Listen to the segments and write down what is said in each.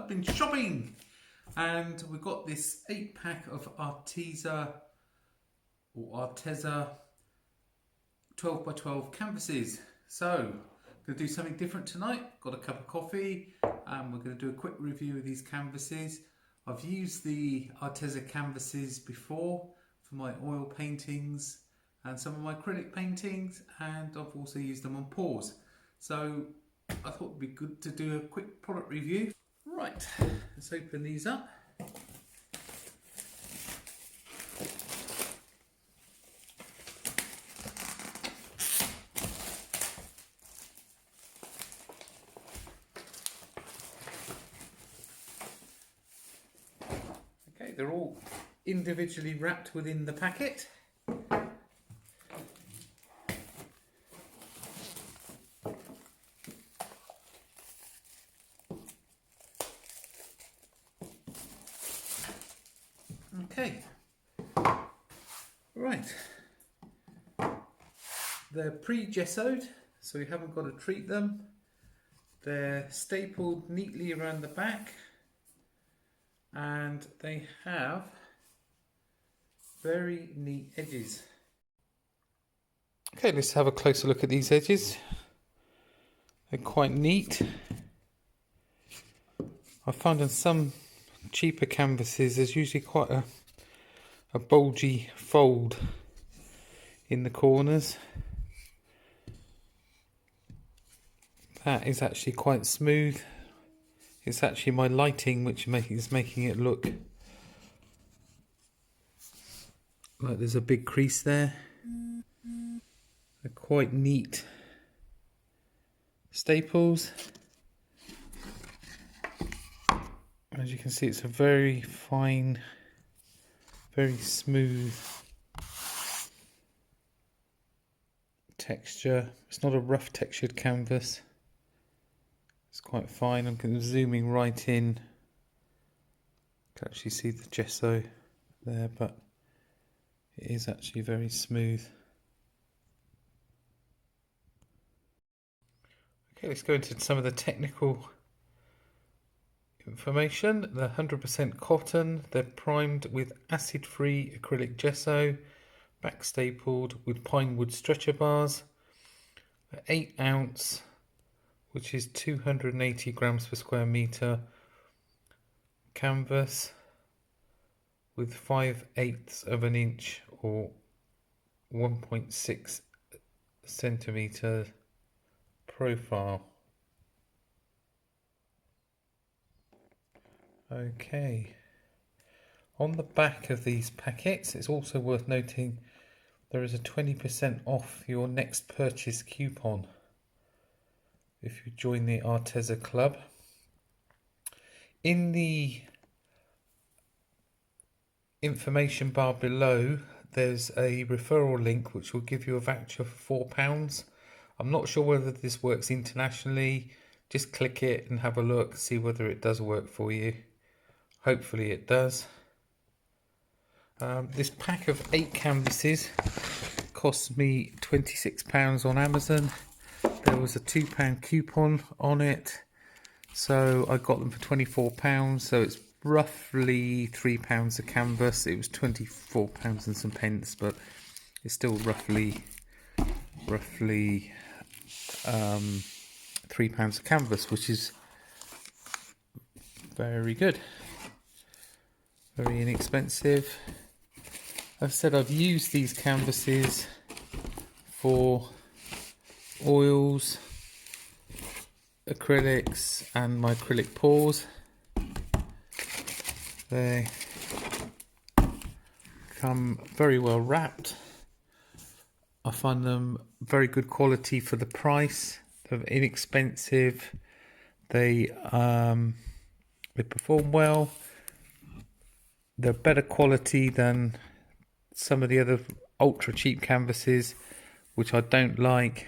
I've been shopping and we got this 8-pack of Arteza 12 by 12 canvases. So I'm going to do something different tonight. Got a cup of coffee and we're going to do a quick review of these canvases. I've used the Arteza canvases before for my oil paintings and some of my acrylic paintings, and I've also used them on pours. So I thought it'd be good to do a quick product review. Right, let's open these up. Okay, they're all individually wrapped within the packet. Okay, right, they're pre-gessoed, so we haven't got to treat them. They're stapled neatly around the back and they have very neat edges. Okay, let's have a closer look at these edges. They're quite neat. I found in some cheaper canvases there's usually quite a bulgy fold in the corners. That is actually quite smooth. It's actually my lighting which is making it look like there's a big crease there. They're quite neat staples. As you can see, it's a very fine, very smooth texture. It's not a rough textured canvas. It's quite fine. I'm zooming right in. You can actually see the gesso there, but it is actually very smooth. Okay, let's go into some of the technical information. They're 100% cotton. They're primed with acid-free acrylic gesso, back stapled with pine wood stretcher bars. 8 ounce, which is 280 grams per square meter canvas with 5/8 of an inch or 1.6 centimeter profile. Okay, on the back of these packets, it's also worth noting there is a 20% off your next purchase coupon if you join the Arteza Club. In the information bar below, there's a referral link which will give you a voucher for £4. I'm not sure whether this works internationally. Just click it and have a look, see whether it does work for you. Hopefully it does. This pack of 8 canvases cost me £26 on Amazon. There was a £2 coupon on it, so I got them for £24. So it's roughly £3 a canvas. It was £24 and some pence, but it's still roughly £3 a canvas, which is very good. Very inexpensive. I've said I've used these canvases for oils, acrylics and my acrylic pours. They come very well wrapped. I find them very good quality for the price. They're inexpensive. They perform well. They're better quality than some of the other ultra cheap canvases, which I don't like.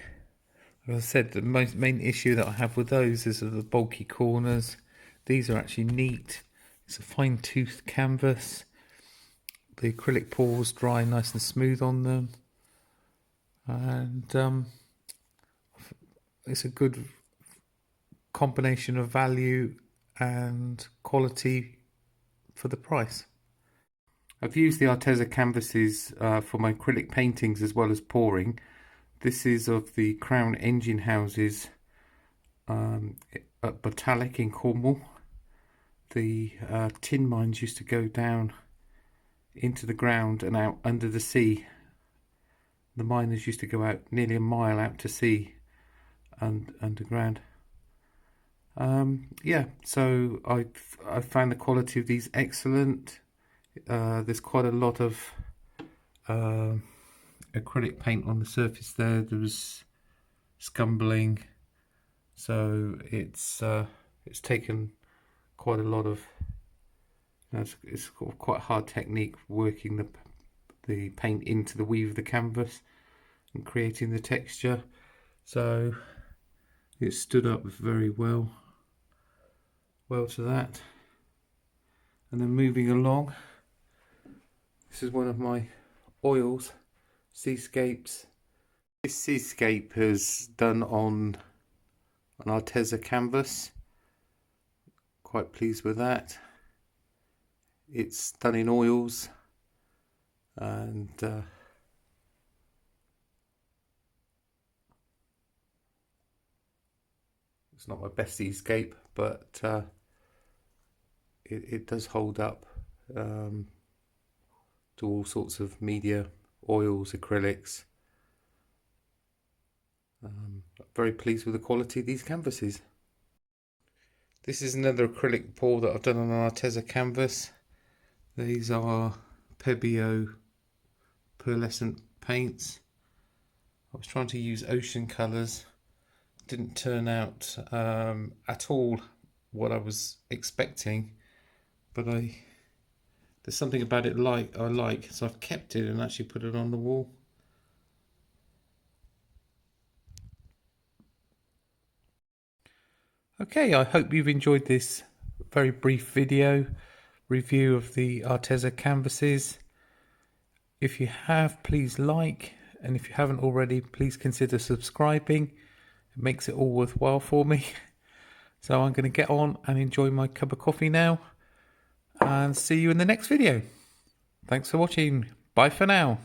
As I said, the main issue that I have with those is the bulky corners. These are actually neat. It's a fine toothed canvas. The acrylic pours dry nice and smooth on them, and it's a good combination of value and quality for the price. I've used the Arteza canvases for my acrylic paintings as well as pouring. This is of the Crown Engine Houses at Botalic in Cornwall. The tin mines used to go down into the ground and out under the sea. The miners used to go out nearly a mile out to sea and underground. Yeah, so I found the quality of these excellent. There's quite a lot of acrylic paint on the surface there. There was scumbling, so it's taken quite a lot of. It's quite a hard technique working the paint into the weave of the canvas and creating the texture. So it stood up very well to that. And then moving along, this is one of my oils, seascapes. This seascape is done on an Arteza canvas. Quite pleased with that. It's done in oils, and it's not my best seascape, but it does hold up to all sorts of media, oils, acrylics. Very pleased with the quality of these canvases. This is another acrylic pour that I've done on an Arteza canvas. These are Pebeo pearlescent paints. I was trying to use ocean colours. Didn't turn out at all what I was expecting, but there's something about it I like, so I've kept it and actually put it on the wall. Okay, I hope you've enjoyed this very brief video review of the Arteza canvases. If you have, please like, and if you haven't already, please consider subscribing. It makes it all worthwhile for me. So I'm going to get on and enjoy my cup of coffee now, and see you in the next video. Thanks for watching. Bye for now.